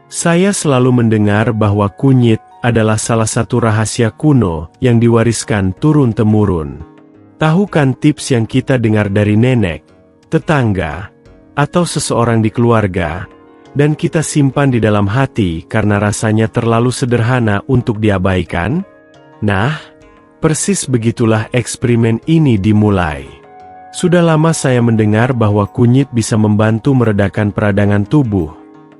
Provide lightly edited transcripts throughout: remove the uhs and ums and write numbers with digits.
Saya selalu mendengar bahwa kunyit adalah salah satu rahasia kuno yang diwariskan turun-temurun. Tahu kan tips yang kita dengar dari nenek, tetangga, atau seseorang di keluarga, dan kita simpan di dalam hati karena rasanya terlalu sederhana untuk diabaikan? Nah, persis begitulah eksperimen ini dimulai. Sudah lama saya mendengar bahwa kunyit bisa membantu meredakan peradangan tubuh,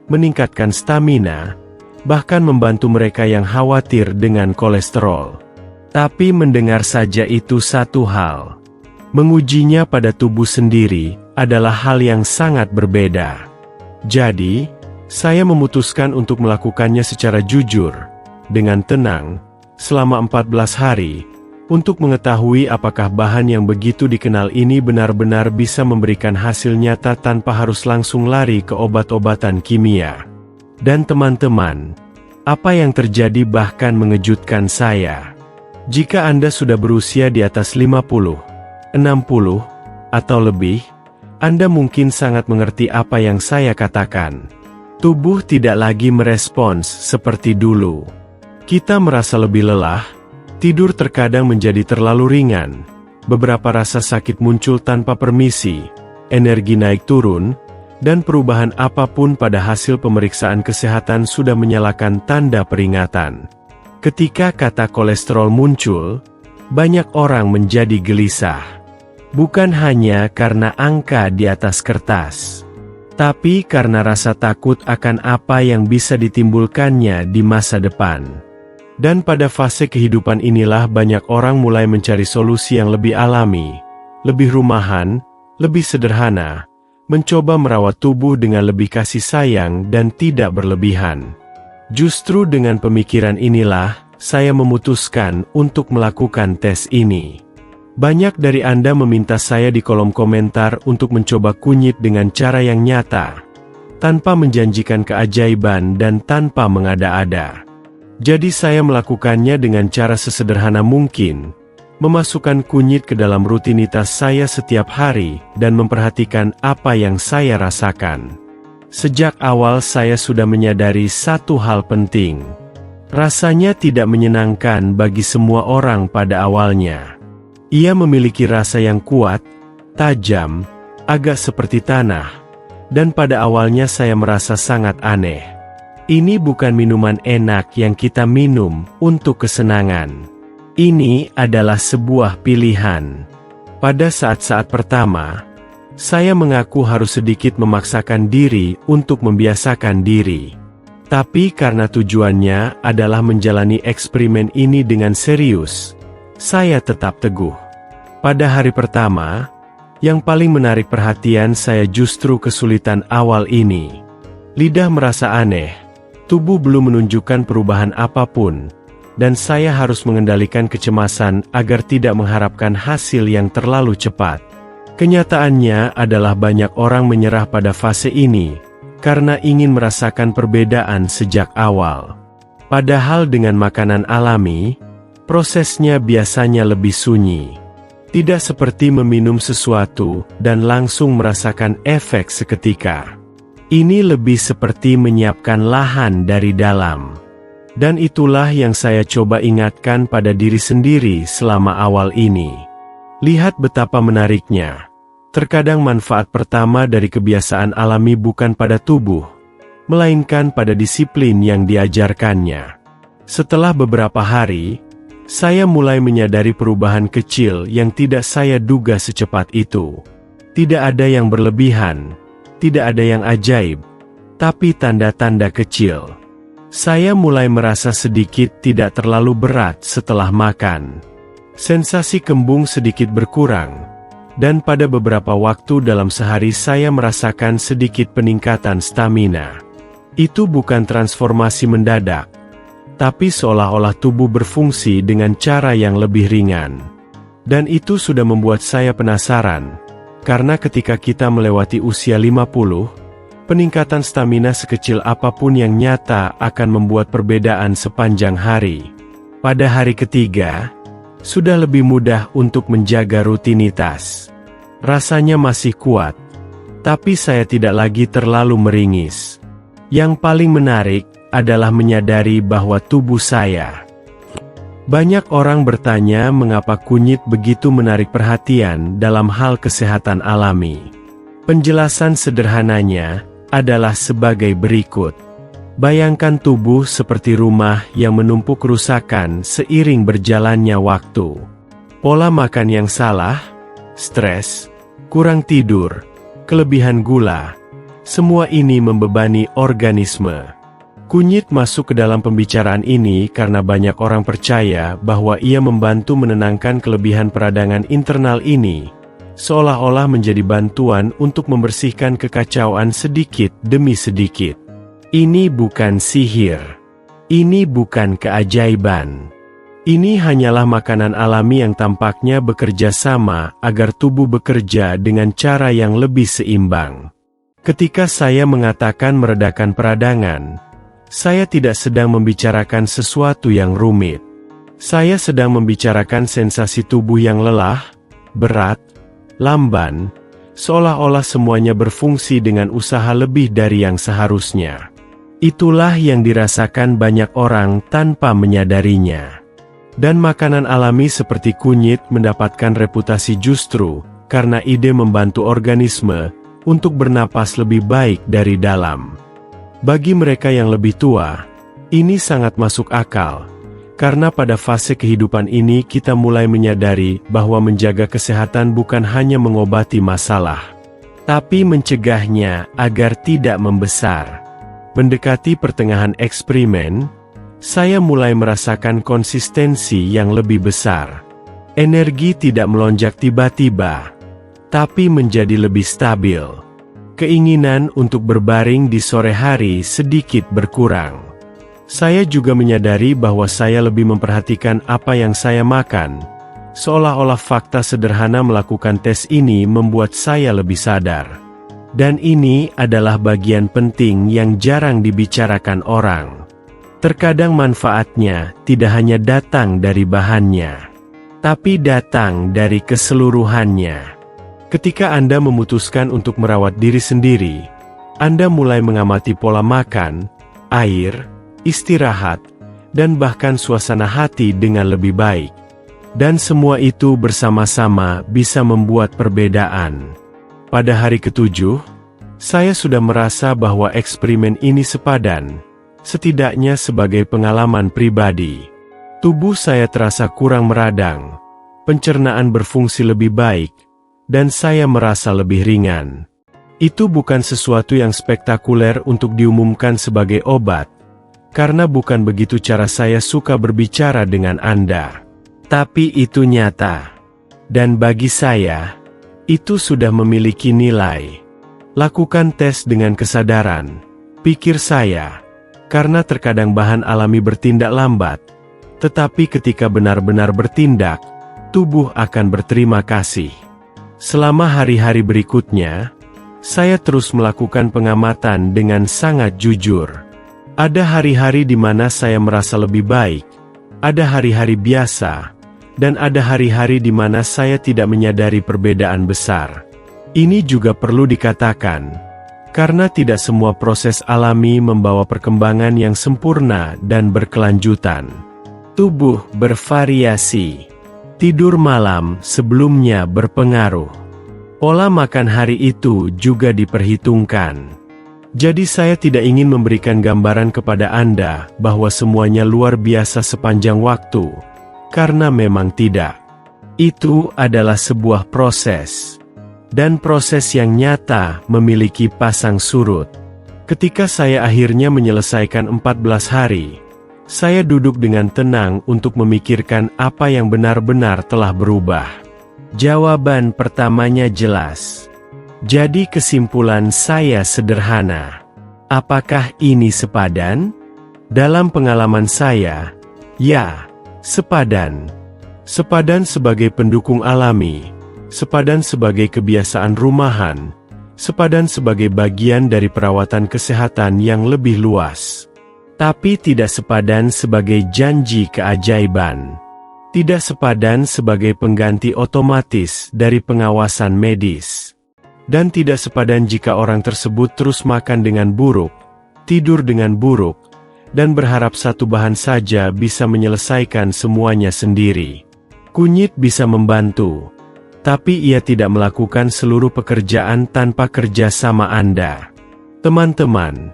meningkatkan stamina, bahkan membantu mereka yang khawatir dengan kolesterol. Tapi mendengar saja itu satu hal. Mengujinya pada tubuh sendiri adalah hal yang sangat berbeda. Jadi, saya memutuskan untuk melakukannya secara jujur, dengan tenang, selama 14 hari, untuk mengetahui apakah bahan yang begitu dikenal ini benar-benar bisa memberikan hasil nyata tanpa harus langsung lari ke obat-obatan kimia. Dan teman-teman, apa yang terjadi bahkan mengejutkan saya. Jika Anda sudah berusia di atas 50, 60, atau lebih, Anda mungkin sangat mengerti apa yang saya katakan. Tubuh tidak lagi merespons seperti dulu. Kita merasa lebih lelah, tidur terkadang menjadi terlalu ringan, beberapa rasa sakit muncul tanpa permisi, energi naik turun, dan perubahan apapun pada hasil pemeriksaan kesehatan sudah menyalakan tanda peringatan. Ketika kata kolesterol muncul, banyak orang menjadi gelisah. Bukan hanya karena angka di atas kertas, tapi karena rasa takut akan apa yang bisa ditimbulkannya di masa depan. Dan pada fase kehidupan inilah banyak orang mulai mencari solusi yang lebih alami, lebih rumahan, lebih sederhana, mencoba merawat tubuh dengan lebih kasih sayang dan tidak berlebihan. Justru dengan pemikiran inilah, saya memutuskan untuk melakukan tes ini. Banyak dari Anda meminta saya di kolom komentar untuk mencoba kunyit dengan cara yang nyata, tanpa menjanjikan keajaiban dan tanpa mengada-ada. Jadi saya melakukannya dengan cara sesederhana mungkin, memasukkan kunyit ke dalam rutinitas saya setiap hari dan memperhatikan apa yang saya rasakan. Sejak awal saya sudah menyadari satu hal penting. Rasanya tidak menyenangkan bagi semua orang pada awalnya. Ia memiliki rasa yang kuat, tajam, agak seperti tanah, dan pada awalnya saya merasa sangat aneh. Ini bukan minuman enak yang kita minum untuk kesenangan. Ini adalah sebuah pilihan. Pada saat-saat pertama, saya mengaku harus sedikit memaksakan diri untuk membiasakan diri. Tapi karena tujuannya adalah menjalani eksperimen ini dengan serius, saya tetap teguh. Pada hari pertama, yang paling menarik perhatian saya justru kesulitan awal ini. Lidah merasa aneh. Tubuh belum menunjukkan perubahan apapun, dan saya harus mengendalikan kecemasan agar tidak mengharapkan hasil yang terlalu cepat. Kenyataannya adalah banyak orang menyerah pada fase ini, karena ingin merasakan perbedaan sejak awal. Padahal dengan makanan alami, prosesnya biasanya lebih sunyi. Tidak seperti meminum sesuatu dan langsung merasakan efek seketika. Ini lebih seperti menyiapkan lahan dari dalam. Dan itulah yang saya coba ingatkan pada diri sendiri selama awal ini. Lihat betapa menariknya. Terkadang manfaat pertama dari kebiasaan alami bukan pada tubuh, melainkan pada disiplin yang diajarkannya. Setelah beberapa hari, saya mulai menyadari perubahan kecil yang tidak saya duga secepat itu. Tidak ada yang berlebihan. Tidak ada yang ajaib, tapi tanda-tanda kecil. Saya mulai merasa sedikit tidak terlalu berat setelah makan. Sensasi kembung sedikit berkurang, dan pada beberapa waktu dalam sehari saya merasakan sedikit peningkatan stamina. Itu bukan transformasi mendadak, tapi seolah-olah tubuh berfungsi dengan cara yang lebih ringan. Dan itu sudah membuat saya penasaran. Karena ketika kita melewati usia 50, peningkatan stamina sekecil apapun yang nyata akan membuat perbedaan sepanjang hari. Pada hari ketiga, sudah lebih mudah untuk menjaga rutinitas. Rasanya masih kuat, tapi saya tidak lagi terlalu meringis. Yang paling menarik adalah menyadari bahwa tubuh saya. Banyak orang bertanya mengapa kunyit begitu menarik perhatian dalam hal kesehatan alami. Penjelasan sederhananya adalah sebagai berikut. Bayangkan tubuh seperti rumah yang menumpuk kerusakan seiring berjalannya waktu. Pola makan yang salah, stres, kurang tidur, kelebihan gula, semua ini membebani organisme. Kunyit masuk ke dalam pembicaraan ini karena banyak orang percaya bahwa ia membantu menenangkan kelebihan peradangan internal ini, seolah-olah menjadi bantuan untuk membersihkan kekacauan sedikit demi sedikit. Ini bukan sihir. Ini bukan keajaiban. Ini hanyalah makanan alami yang tampaknya bekerja sama agar tubuh bekerja dengan cara yang lebih seimbang. Ketika saya mengatakan meredakan peradangan, saya tidak sedang membicarakan sesuatu yang rumit. Saya sedang membicarakan sensasi tubuh yang lelah, berat, lamban, seolah-olah semuanya berfungsi dengan usaha lebih dari yang seharusnya. Itulah yang dirasakan banyak orang tanpa menyadarinya. Dan makanan alami seperti kunyit mendapatkan reputasi justru karena ide membantu organisme untuk bernapas lebih baik dari dalam. Bagi mereka yang lebih tua, ini sangat masuk akal, karena pada fase kehidupan ini kita mulai menyadari bahwa menjaga kesehatan bukan hanya mengobati masalah, tapi mencegahnya agar tidak membesar. Mendekati pertengahan eksperimen, saya mulai merasakan konsistensi yang lebih besar. Energi tidak melonjak tiba-tiba, tapi menjadi lebih stabil. Keinginan untuk berbaring di sore hari sedikit berkurang. Saya juga menyadari bahwa saya lebih memperhatikan apa yang saya makan. Seolah-olah fakta sederhana melakukan tes ini membuat saya lebih sadar. Dan ini adalah bagian penting yang jarang dibicarakan orang. Terkadang manfaatnya tidak hanya datang dari bahannya, tapi datang dari keseluruhannya. Ketika Anda memutuskan untuk merawat diri sendiri, Anda mulai mengamati pola makan, air, istirahat, dan bahkan suasana hati dengan lebih baik. Dan semua itu bersama-sama bisa membuat perbedaan. Pada hari ke-7, saya sudah merasa bahwa eksperimen ini sepadan, setidaknya sebagai pengalaman pribadi. Tubuh saya terasa kurang meradang, pencernaan berfungsi lebih baik, dan saya merasa lebih ringan. Itu bukan sesuatu yang spektakuler untuk diumumkan sebagai obat, karena bukan begitu cara saya suka berbicara dengan Anda. Tapi itu nyata. Dan bagi saya, itu sudah memiliki nilai. Lakukan tes dengan kesadaran, pikir saya, karena terkadang bahan alami bertindak lambat, tetapi ketika benar-benar bertindak, tubuh akan berterima kasih. Selama hari-hari berikutnya, saya terus melakukan pengamatan dengan sangat jujur. Ada hari-hari di mana saya merasa lebih baik, ada hari-hari biasa, dan ada hari-hari di mana saya tidak menyadari perbedaan besar. Ini juga perlu dikatakan, karena tidak semua proses alami membawa perkembangan yang sempurna dan berkelanjutan. Tubuh bervariasi. Tidur malam sebelumnya berpengaruh. Pola makan hari itu juga diperhitungkan. Jadi saya tidak ingin memberikan gambaran kepada Anda bahwa semuanya luar biasa sepanjang waktu, karena memang tidak. Itu adalah sebuah proses. Dan proses yang nyata memiliki pasang surut. Ketika saya akhirnya menyelesaikan 14 hari, saya duduk dengan tenang untuk memikirkan apa yang benar-benar telah berubah. Jawaban pertamanya jelas. Jadi kesimpulan saya sederhana. Apakah ini sepadan? Dalam pengalaman saya, ya, sepadan. Sepadan sebagai pendukung alami, sepadan sebagai kebiasaan rumahan, sepadan sebagai bagian dari perawatan kesehatan yang lebih luas. Tapi tidak sepadan sebagai janji keajaiban. Tidak sepadan sebagai pengganti otomatis dari pengawasan medis. Dan tidak sepadan jika orang tersebut terus makan dengan buruk, tidur dengan buruk, dan berharap satu bahan saja bisa menyelesaikan semuanya sendiri. Kunyit bisa membantu, tapi ia tidak melakukan seluruh pekerjaan tanpa kerja sama Anda. Teman-teman,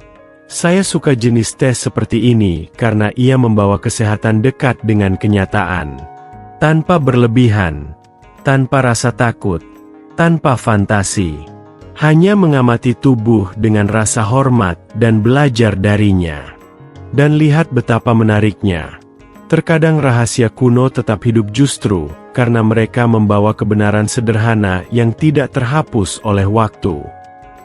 saya suka jenis tes seperti ini karena ia membawa kesehatan dekat dengan kenyataan. Tanpa berlebihan, tanpa rasa takut, tanpa fantasi. Hanya mengamati tubuh dengan rasa hormat dan belajar darinya. Dan lihat betapa menariknya. Terkadang rahasia kuno tetap hidup justru karena mereka membawa kebenaran sederhana yang tidak terhapus oleh waktu.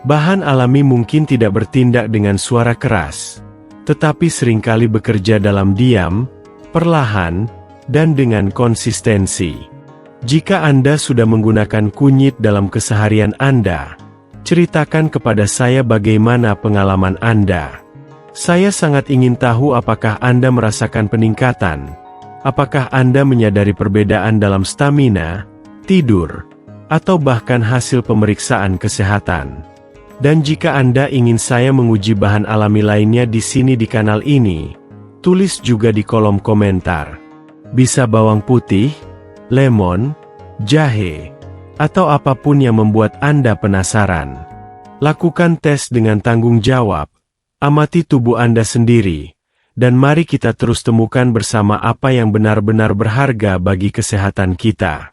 Bahan alami mungkin tidak bertindak dengan suara keras, tetapi seringkali bekerja dalam diam, perlahan, dan dengan konsistensi. Jika Anda sudah menggunakan kunyit dalam keseharian Anda, ceritakan kepada saya bagaimana pengalaman Anda. Saya sangat ingin tahu apakah Anda merasakan peningkatan, apakah Anda menyadari perbedaan dalam stamina, tidur, atau bahkan hasil pemeriksaan kesehatan. Dan jika Anda ingin saya menguji bahan alami lainnya di sini di kanal ini, tulis juga di kolom komentar. Bisa bawang putih, lemon, jahe, atau apapun yang membuat Anda penasaran. Lakukan tes dengan tanggung jawab. Amati tubuh Anda sendiri, dan mari kita terus temukan bersama apa yang benar-benar berharga bagi kesehatan kita.